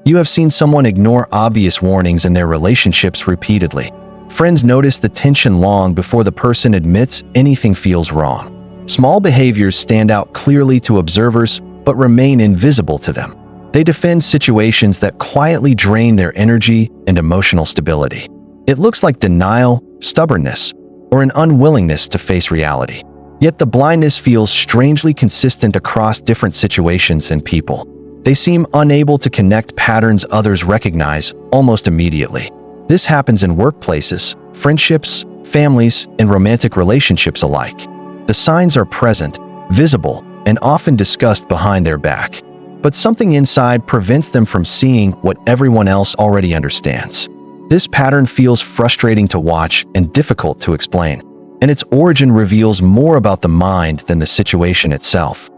You have seen someone ignore obvious warnings in their relationships repeatedly. Friends notice the tension long before the person admits anything feels wrong. Small behaviors stand out clearly to observers, but remain invisible to them. They defend situations that quietly drain their energy and emotional stability. It looks like denial, stubbornness, or an unwillingness to face reality. Yet the blindness feels strangely consistent across different situations and people. They seem unable to connect patterns others recognize almost immediately. This happens in workplaces, friendships, families, and romantic relationships alike. The signs are present, visible, and often discussed behind their back. But something inside prevents them from seeing what everyone else already understands. This pattern feels frustrating to watch and difficult to explain, and its origin reveals more about the mind than the situation itself.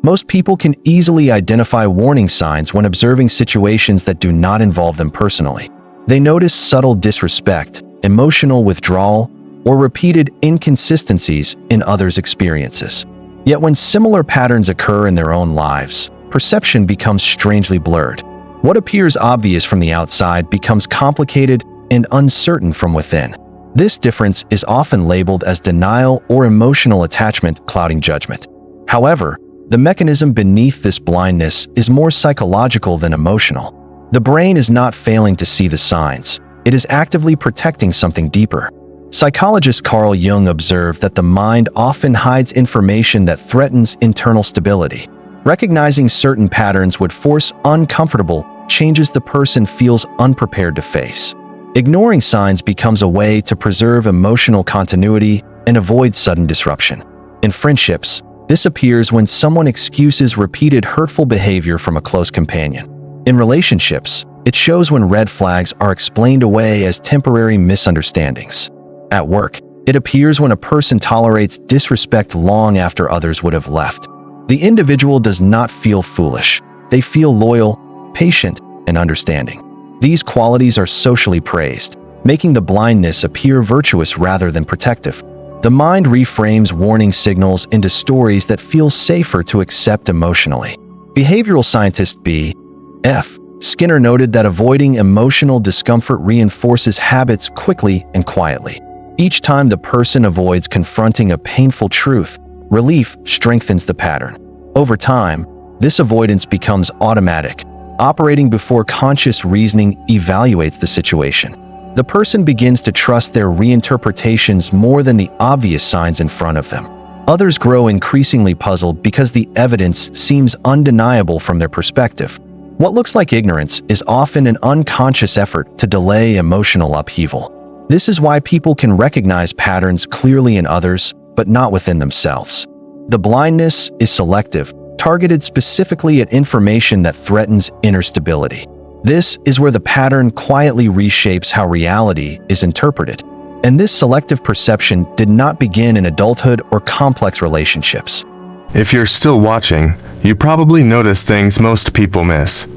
Most people can easily identify warning signs when observing situations that do not involve them personally. They notice subtle disrespect, emotional withdrawal, or repeated inconsistencies in others' experiences. Yet when similar patterns occur in their own lives, perception becomes strangely blurred. What appears obvious from the outside becomes complicated and uncertain from within. This difference is often labeled as denial or emotional attachment clouding judgment. However, the mechanism beneath this blindness is more psychological than emotional. The brain is not failing to see the signs. It is actively protecting something deeper. Psychologist Carl Jung observed that the mind often hides information that threatens internal stability. Recognizing certain patterns would force uncomfortable changes the person feels unprepared to face. Ignoring signs becomes a way to preserve emotional continuity and avoid sudden disruption. In friendships, this appears when someone excuses repeated hurtful behavior from a close companion. In relationships, it shows when red flags are explained away as temporary misunderstandings. At work, it appears when a person tolerates disrespect long after others would have left. The individual does not feel foolish. They feel loyal, patient, and understanding. These qualities are socially praised, making the blindness appear virtuous rather than protective. The mind reframes warning signals into stories that feel safer to accept emotionally. Behavioral scientist B.F. Skinner noted that avoiding emotional discomfort reinforces habits quickly and quietly. Each time the person avoids confronting a painful truth, relief strengthens the pattern. Over time, this avoidance becomes automatic, operating before conscious reasoning evaluates the situation. The person begins to trust their reinterpretations more than the obvious signs in front of them. Others grow increasingly puzzled because the evidence seems undeniable from their perspective. What looks like ignorance is often an unconscious effort to delay emotional upheaval. This is why people can recognize patterns clearly in others, but not within themselves. The blindness is selective, targeted specifically at information that threatens inner stability. This is where the pattern quietly reshapes how reality is interpreted. And this selective perception did not begin in adulthood or complex relationships. If you're still watching, you probably notice things most people miss.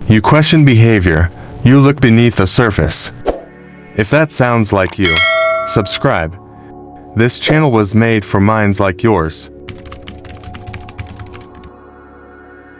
You question behavior, you look beneath the surface. If that sounds like you, subscribe. This channel was made for minds like yours.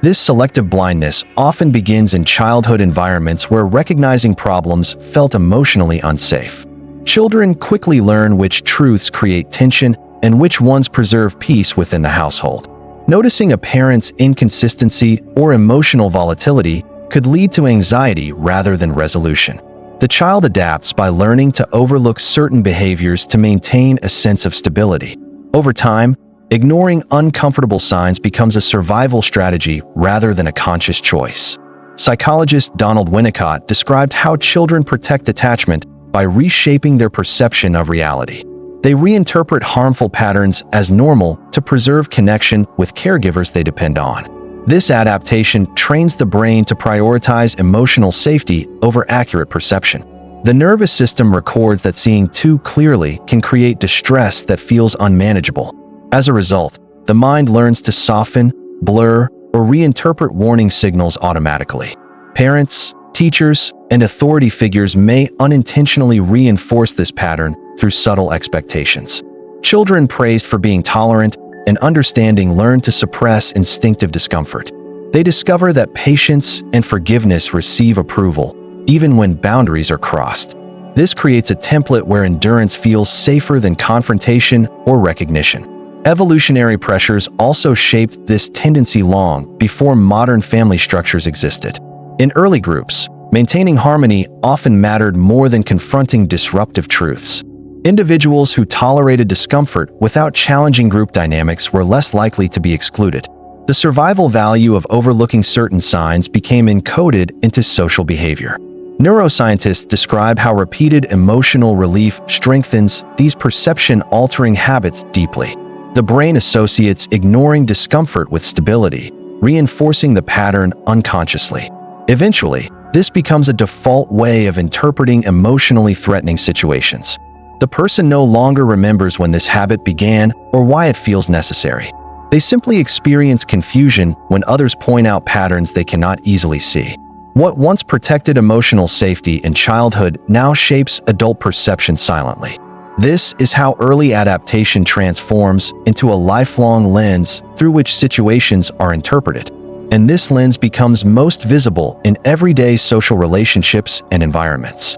This selective blindness often begins in childhood environments where recognizing problems felt emotionally unsafe. Children quickly learn which truths create tension and which ones preserve peace within the household. Noticing a parent's inconsistency or emotional volatility could lead to anxiety rather than resolution. The child adapts by learning to overlook certain behaviors to maintain a sense of stability. Over time, ignoring uncomfortable signs becomes a survival strategy rather than a conscious choice. Psychologist Winnicott described how children protect attachment by reshaping their perception of reality. They reinterpret harmful patterns as normal to preserve connection with caregivers they depend on. This adaptation trains the brain to prioritize emotional safety over accurate perception. The nervous system records that seeing too clearly can create distress that feels unmanageable. As a result, the mind learns to soften, blur, or reinterpret warning signals automatically. Parents, teachers, and authority figures may unintentionally reinforce this pattern through subtle expectations. Children praised for being tolerant and understanding learn to suppress instinctive discomfort. They discover that patience and forgiveness receive approval, even when boundaries are crossed. This creates a template where endurance feels safer than confrontation or recognition. Evolutionary pressures also shaped this tendency long before modern family structures existed. In early groups, maintaining harmony often mattered more than confronting disruptive truths. Individuals who tolerated discomfort without challenging group dynamics were less likely to be excluded. The survival value of overlooking certain signs became encoded into social behavior. Neuroscientists describe how repeated emotional relief strengthens these perception-altering habits deeply. The brain associates ignoring discomfort with stability, reinforcing the pattern unconsciously. Eventually, this becomes a default way of interpreting emotionally threatening situations. The person no longer remembers when this habit began or why it feels necessary. They simply experience confusion when others point out patterns they cannot easily see. What once protected emotional safety in childhood now shapes adult perception silently. This is how early adaptation transforms into a lifelong lens through which situations are interpreted. And this lens becomes most visible in everyday social relationships and environments.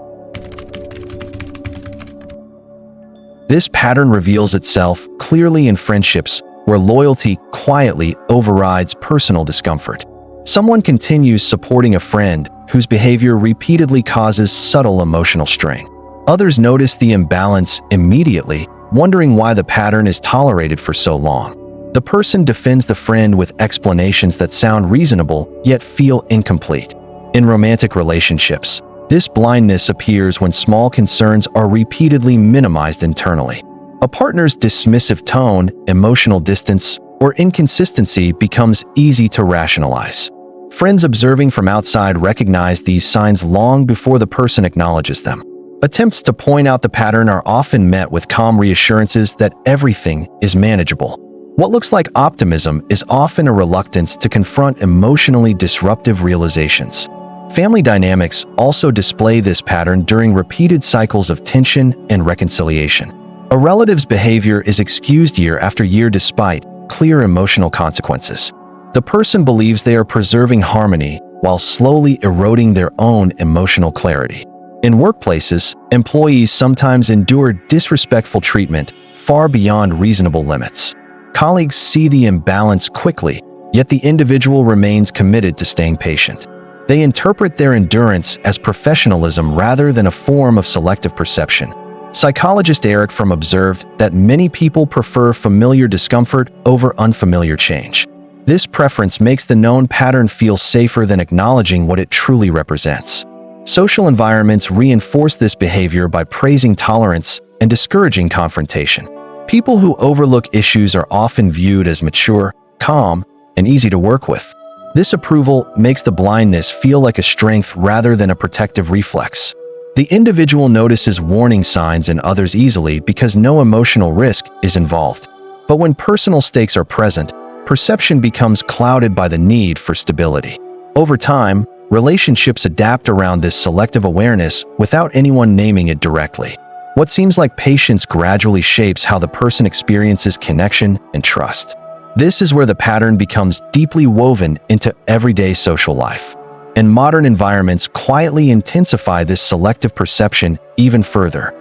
This pattern reveals itself clearly in friendships where loyalty quietly overrides personal discomfort. Someone continues supporting a friend whose behavior repeatedly causes subtle emotional strain. Others notice the imbalance immediately, wondering why the pattern is tolerated for so long. The person defends the friend with explanations that sound reasonable yet feel incomplete. In romantic relationships, this blindness appears when small concerns are repeatedly minimized internally. A partner's dismissive tone, emotional distance, or inconsistency becomes easy to rationalize. Friends observing from outside recognize these signs long before the person acknowledges them. Attempts to point out the pattern are often met with calm reassurances that everything is manageable. What looks like optimism is often a reluctance to confront emotionally disruptive realizations. Family dynamics also display this pattern during repeated cycles of tension and reconciliation. A relative's behavior is excused year after year despite clear emotional consequences. The person believes they are preserving harmony while slowly eroding their own emotional clarity. In workplaces, employees sometimes endure disrespectful treatment far beyond reasonable limits. Colleagues see the imbalance quickly, yet the individual remains committed to staying patient. They interpret their endurance as professionalism rather than a form of selective perception. Psychologist Eric Fromm observed that many people prefer familiar discomfort over unfamiliar change. This preference makes the known pattern feel safer than acknowledging what it truly represents. Social environments reinforce this behavior by praising tolerance and discouraging confrontation. People who overlook issues are often viewed as mature, calm, and easy to work with. This approval makes the blindness feel like a strength rather than a protective reflex. The individual notices warning signs in others easily because no emotional risk is involved. But when personal stakes are present, perception becomes clouded by the need for stability. Over time, relationships adapt around this selective awareness without anyone naming it directly. What seems like patience gradually shapes how the person experiences connection and trust. This is where the pattern becomes deeply woven into everyday social life. And modern environments quietly intensify this selective perception even further.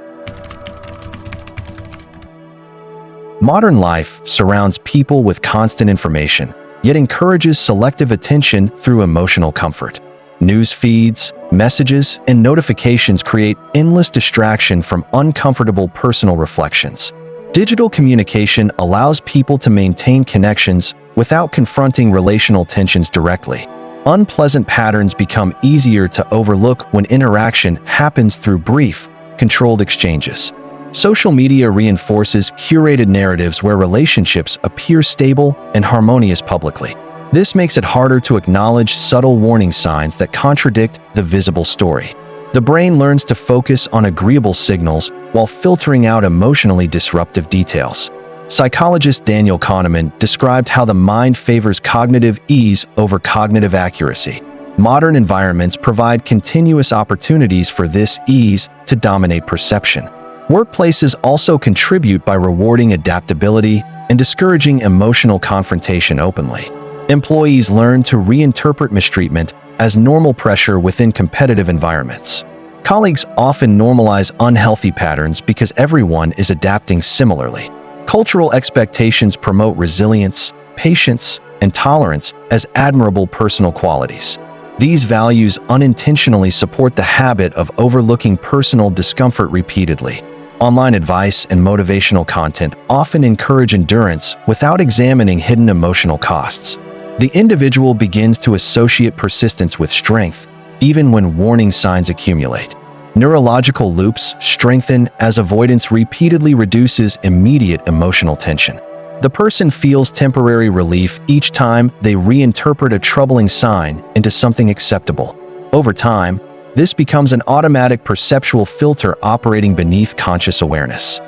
Modern life surrounds people with constant information, yet encourages selective attention through emotional comfort. News feeds, messages, and notifications create endless distraction from uncomfortable personal reflections. Digital communication allows people to maintain connections without confronting relational tensions directly. Unpleasant patterns become easier to overlook when interaction happens through brief, controlled exchanges. Social media reinforces curated narratives where relationships appear stable and harmonious publicly. This makes it harder to acknowledge subtle warning signs that contradict the visible story. The brain learns to focus on agreeable signals while filtering out emotionally disruptive details. Psychologist Daniel Kahneman described how the mind favors cognitive ease over cognitive accuracy. Modern environments provide continuous opportunities for this ease to dominate perception. Workplaces also contribute by rewarding adaptability and discouraging emotional confrontation openly. Employees learn to reinterpret mistreatment as normal pressure within competitive environments. Colleagues often normalize unhealthy patterns because everyone is adapting similarly. Cultural expectations promote resilience, patience, and tolerance as admirable personal qualities. These values unintentionally support the habit of overlooking personal discomfort repeatedly. Online advice and motivational content often encourage endurance without examining hidden emotional costs. The individual begins to associate persistence with strength, even when warning signs accumulate. Neurological loops strengthen as avoidance repeatedly reduces immediate emotional tension. The person feels temporary relief each time they reinterpret a troubling sign into something acceptable. Over time, this becomes an automatic perceptual filter operating beneath conscious awareness.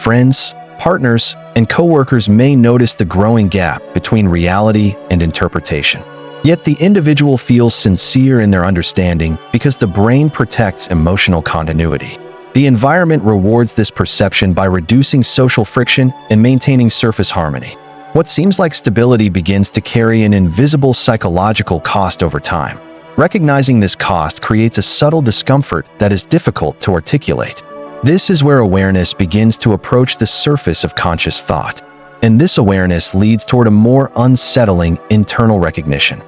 Friends, partners, and coworkers may notice the growing gap between reality and interpretation. Yet the individual feels sincere in their understanding because the brain protects emotional continuity. The environment rewards this perception by reducing social friction and maintaining surface harmony. What seems like stability begins to carry an invisible psychological cost over time. Recognizing this cost creates a subtle discomfort that is difficult to articulate. This is where awareness begins to approach the surface of conscious thought, and this awareness leads toward a more unsettling internal recognition.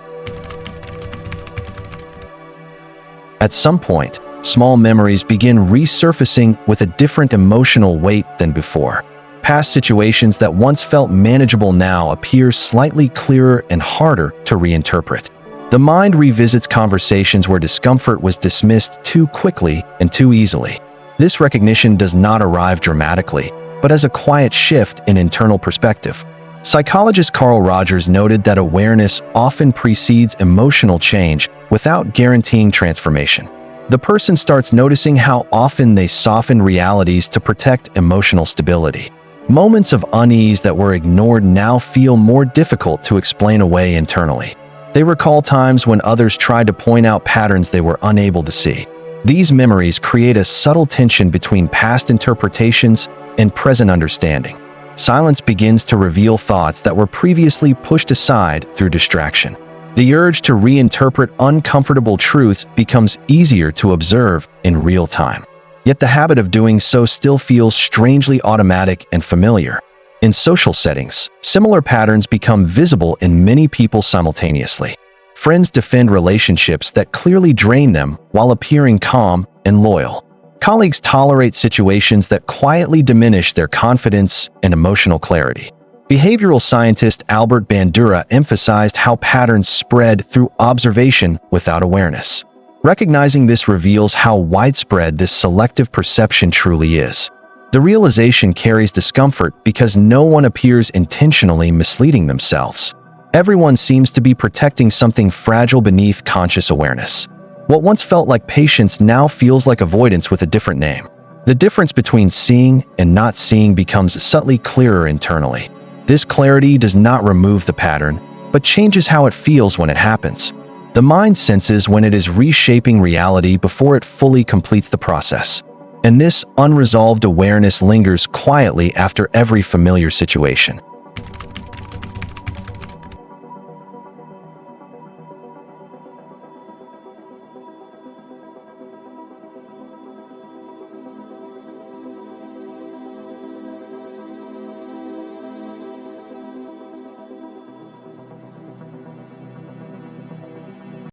At some point, small memories begin resurfacing with a different emotional weight than before. Past situations that once felt manageable now appear slightly clearer and harder to reinterpret. The mind revisits conversations where discomfort was dismissed too quickly and too easily. This recognition does not arrive dramatically, but as a quiet shift in internal perspective. Psychologist Carl Rogers noted that awareness often precedes emotional change without guaranteeing transformation. The person starts noticing how often they soften realities to protect emotional stability. Moments of unease that were ignored now feel more difficult to explain away internally. They recall times when others tried to point out patterns they were unable to see. These memories create a subtle tension between past interpretations and present understanding. Silence begins to reveal thoughts that were previously pushed aside through distraction. The urge to reinterpret uncomfortable truths becomes easier to observe in real time. Yet the habit of doing so still feels strangely automatic and familiar. In social settings, similar patterns become visible in many people simultaneously. Friends defend relationships that clearly drain them while appearing calm and loyal. Colleagues tolerate situations that quietly diminish their confidence and emotional clarity. Behavioral scientist Albert Bandura emphasized how patterns spread through observation without awareness. Recognizing this reveals how widespread this selective perception truly is. The realization carries discomfort because no one appears intentionally misleading themselves. Everyone seems to be protecting something fragile beneath conscious awareness. What once felt like patience now feels like avoidance with a different name. The difference between seeing and not seeing becomes subtly clearer internally. This clarity does not remove the pattern, but changes how it feels when it happens. The mind senses when it is reshaping reality before it fully completes the process. And this unresolved awareness lingers quietly after every familiar situation.